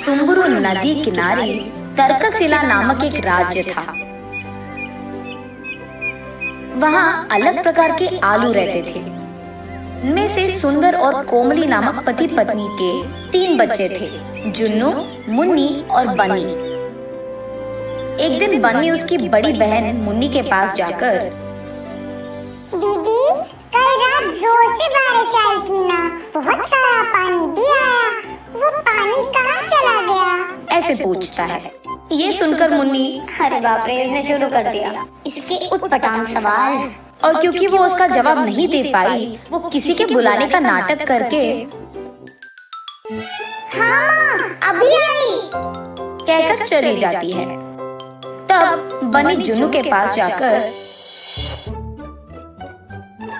तुम्बुरु नदी किनारे तर्कशिला नामक एक राज्य था। वहाँ अलग प्रकार के आलू रहते थे। उनमें से सुंदर और कोमली नामक पति पत्नी के 3 बच्चे थे, जुन्नू, मुन्नी और बन्नी। एक दिन बन्नी उसकी बड़ी बहन मुन्नी के पास जाकर, दीदी, कल रात जोर से बारिश आई थी ना, बहुत सारा पानी भी आया, वो पानी कहाँ चला गया? ऐसे पूछता है। ये सुनकर मुन्नी, अरे बाप रे, इसने शुरू कर दिया इसके उटपटांग सवाल। और क्योंकि वो उसका जवाब नहीं दे पाई, वो किसी के बुलाने का नाटक करके, हाँ माँ, अभी आई, कहकर चली जाती है। तब बन्नी जुन्नू के पास जाकर,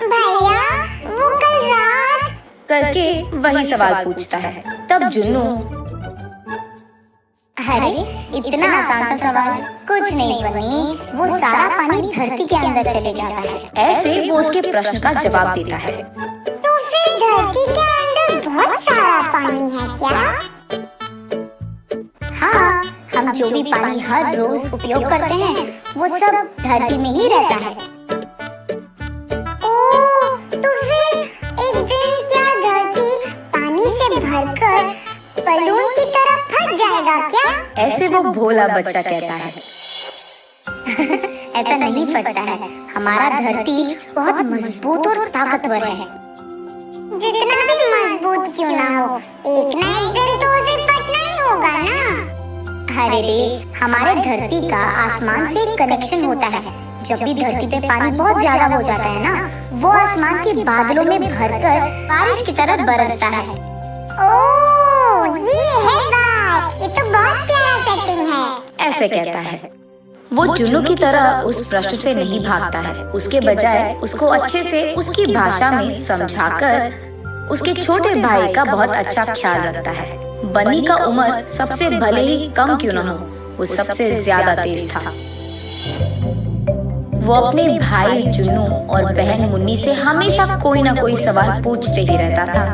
भैया, वो कल रात करके वही सवाल पूछता है। तब जुन्नू, अरे इतना आसान सा सवाल, कुछ नहीं बनी, वो सारा पानी धरती के अंदर चले जाता है। ऐसे वो उसके प्रश्न का जवाब देता है। तो फिर धरती के अंदर बहुत सारा पानी है क्या? हाँ, हम जो भी पानी हर रोज उपयोग करते हैं वो सब धरती में ही रहता है। ओह, तो फिर एक दिन क्या धरती पानी से भरकर बलून की तरह फट जाएगा क्या? ऐसे वो भोला बच्चा कहता है। ऐसा नहीं फटता है, हमारा धरती बहुत मजबूत और ताकतवर है। जितना भी मजबूत क्यों ना हो, एक ना एक दिन तो उसे फटना ही होगा ना। अरे रे, हमारे धरती का आसमान से एक कनेक्शन होता है। जब भी धरती पे पानी बहुत ज्यादा हो जाता है ना, वो आसमान के बादलों में भरकर बारिश की तरह बरसता है। ओह, ये है बात, ये तो बहुत प्यारा सेटिंग है। ऐसे कहता है। वो जुन्नू की तरह उस प्रश्न से नहीं भागता है, उसके बजाय उसको अच्छे से उसकी भाषा में समझाकर उसके छोटे भाई का बहुत अच्छा ख्याल रखता है। बन्नी का उम्र सबसे भले ही कम क्यों न हो, वो सबसे ज्यादा तेज था। वो अपने भाई जुन्नू और बहन मुन्नी से हमेशा कोई न कोई सवाल पूछते ही रहता था।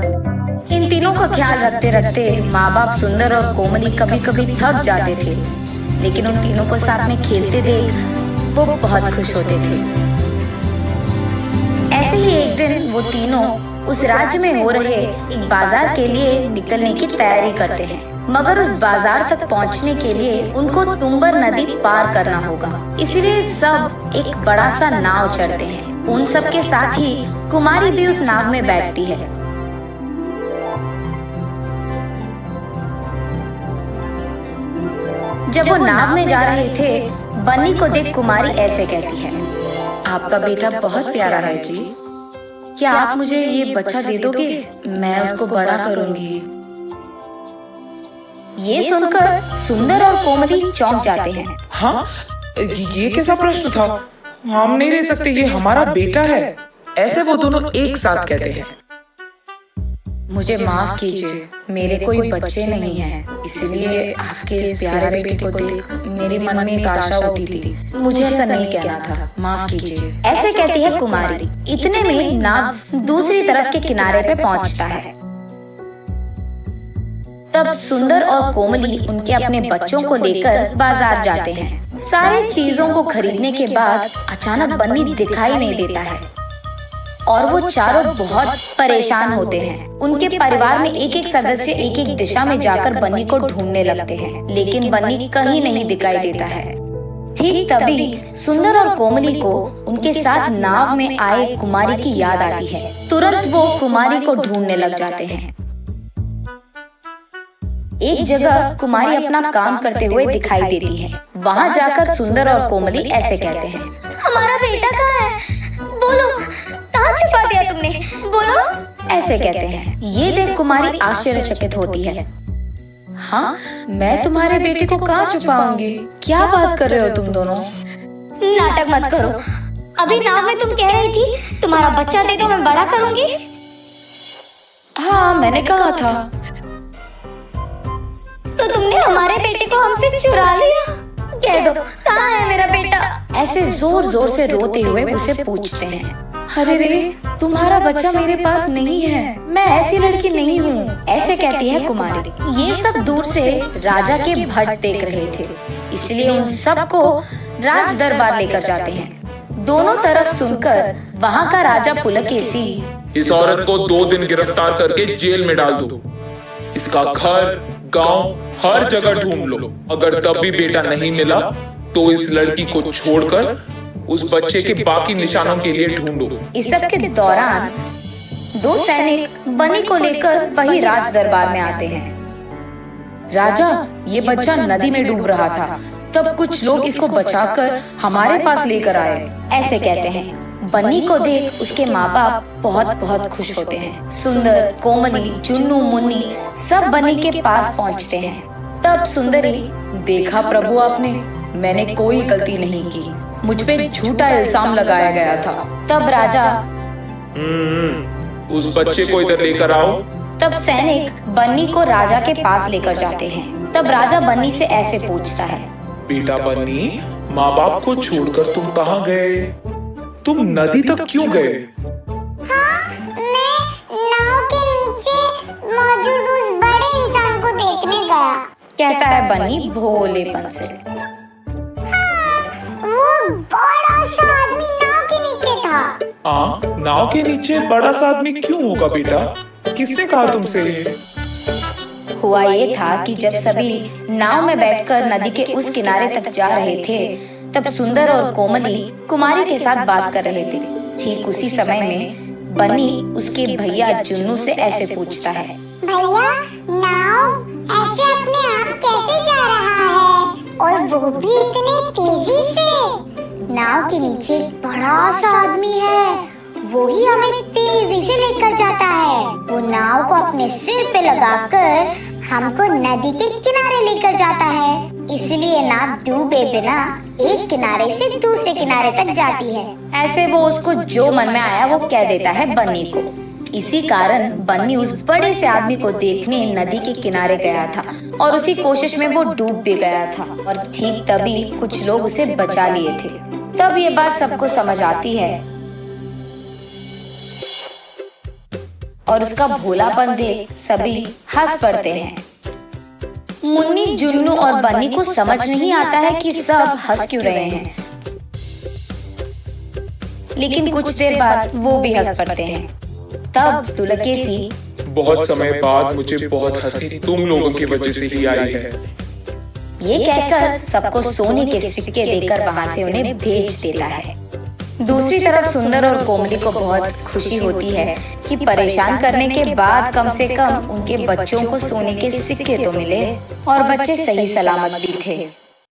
इन तीनों का ख्याल रखते रखते माँ बाप सुंदर और कोमली कभी कभी थक जाते थे, लेकिन उन तीनों को साथ में खेलते देख वो बहुत खुश होते थे। ऐसे ही एक दिन वो तीनों उस राज्य में हो रहे एक बाजार के लिए निकलने की तैयारी करते हैं, मगर उस बाजार तक पहुंचने के लिए उनको तुम्बर नदी पार करना होगा। इसलिए सब एक बड़ा सा नाव चढ़ते हैं। उन सब के साथ ही कुमारी भी उस नाव में बैठती है। जब वो नाव में जा रहे थे, बन्नी को देख कुमारी ऐसे कहती है, आपका बेटा बहुत प्यारा है जी, क्या आप मुझे ये बच्चा दे दोगे? मैं उसको बड़ा करूंगी। ये सुनकर सुंदर और कोमली चौंक जाते हैं। हाँ, ये कैसा प्रश्न था? हम नहीं दे सकते, ये हमारा बेटा है, ऐसे वो दोनों एक साथ कहते हैं। मुझे माफ कीजिए, मेरे कोई बच्चे नहीं हैं, इसलिए आपके इस प्यारे बेटे को देख मेरे मन में एक आशा उठी थी। मुझे ऐसा नहीं कहना था, माफ कीजिए। ऐसे कहती है कुमारी। इतने में नाव दूसरी तरफ के किनारे पे पहुंचता है। तब सुंदर और कोमली उनके अपने बच्चों को लेकर बाजार जाते हैं। सारी चीजों को खरीदने के बाद अचानक बन्नी दिखाई नहीं देता है और वो चारों बहुत परेशान होते हैं। उनके परिवार में एक एक सदस्य एक एक दिशा में जाकर बन्नी को ढूंढने लगते हैं, लेकिन बन्नी कहीं नहीं दिखाई देता है। ठीक तभी सुंदर और कोमली को उनके साथ नाव में आए कुमारी की याद आती है। तुरंत वो कुमारी को ढूंढने लग जाते हैं। एक जगह कुमारी अपना काम करते हुए दिखाई देती है। वहाँ जाकर सुंदर और कोमली ऐसे कहते हैं, हमारा बेटा कहाँ है? बोलो, कहाँ छुपा दिया तुमने? बोलो। ऐसे कहते हैं। ये देख कुमारी आश्चर्यचकित होती है। हाँ, मैं तुम्हारे बेटे को कहाँ छुपाऊंगी? क्या बात कर रहे हो तुम दोनों? नाटक मत करो। अभी नाव में तुम कह रही थी तुम्हारा बच्चा दे दो, मैं बड़ा करूंगी। हाँ, मैंने कहा था। तो तुमने हमारे बेटे को हमसे चुरा लिया? कह दो, कहाँ है मेरा बेटा? ऐसे जोर जोर से रोते हुए उसे पूछते हैं। अरे रे, तुम्हारा बच्चा मेरे पास नहीं है, मैं ऐसी लड़की नहीं हूँ, ऐसे कहती है कुमारी। ये सब दूर से राजा के भट देख रहे थे, इसलिए उन सबको राज दरबार लेकर जाते हैं। दोनों तरफ सुनकर वहाँ का राजा पुलकेशी, इस औरत को 2 दिन गिरफ्तार करके जेल में डाल दो। इसका घर, गांव, हर जगह ढूंढ लो। अगर तब भी बेटा नहीं मिला तो इस लड़की को छोड़कर उस बच्चे के बाकी निशानों के लिए ढूंढो। इस सब के दौरान 2 सैनिक बनी को लेकर वही राज दरबार में आते हैं। राजा, ये बच्चा नदी में डूब रहा था, तब कुछ लोग इसको बचाकर हमारे पास लेकर आए। ऐसे कहते हैं। बन्नी को देख उसके माँ बाप बहुत बहुत खुश होते हैं। सुंदर, कोमली, जुन्नू, मुन्नी सब बन्नी के पास पहुँचते हैं। तब सुंदरी, देखा प्रभु आपने, मैंने कोई गलती नहीं की, मुझ पे झूठा इल्जाम लगाया गया था। तब राजा, उस बच्चे को इधर लेकर आओ। तब सैनिक बन्नी को राजा के पास लेकर जाते हैं। तब राजा बन्नी से ऐसे पूछता है, बेटा बन्नी, माँ बाप को छोड़कर तुम कहाँ गए? तुम नदी तक क्यों गए? हाँ, मैं नाव के नीचे मौजूद उस बड़े इंसान को देखने गया। कहता है बन्नी भोलेपन से। हाँ, वो बड़ा सा आदमी नाव के नीचे था। नाव के नीचे बड़ा सा आदमी क्यों होगा बेटा? किसने कहा तुमसे ये? हुआ ये था कि जब सभी नाव में बैठकर नदी के उस किनारे तक जा रहे थे, तब सुंदर और कोमली कुमारी के साथ बात कर रहे थे। ठीक उसी समय में बन्नी उसके भैया जुन्नू से ऐसे पूछता है, भैया, नाव ऐसे अपने आप कैसे जा रहा है, और वो भी इतनी तेजी से? नाव के नीचे एक बड़ा सा आदमी है, वो ही हमें तेजी से लेकर जाता है। वो नाव को अपने सिर पे लगाकर हमको नदी के किनारे लेकर जाता है, इसलिए नाव डूबे बिना एक किनारे से दूसरे किनारे तक जाती है। ऐसे वो उसको जो मन में आया वो कह देता है बन्नी को। इसी कारण बन्नी उस बड़े से आदमी को देखने नदी के किनारे गया था और उसी कोशिश में वो डूब भी गया था। और ठीक तभी कुछ लोग उसे बचा लिए थे। तब ये बात सबको समझ आती है और उसका भोलापन देख सभी हंस पड़ते हैं। मुन्नी, जुन्नू और बन्नी को समझ नहीं आता है कि सब हंस क्यों रहे हैं, लेकिन कुछ देर बाद वो भी हंस पड़ते हैं। तब पुलकेशी, बहुत समय बाद मुझे बहुत हंसी तुम लोगों की वजह से ही आई है। ये कहकर सबको सोने के सिक्के देकर वहाँ से उन्हें भेज देता है। दूसरी तरफ सुंदर और कोमली को बहुत खुशी होती है कि परेशान करने के बाद कम से कम उनके बच्चों को सोने के सिक्के तो मिले और बच्चे सही सलामत भी थे।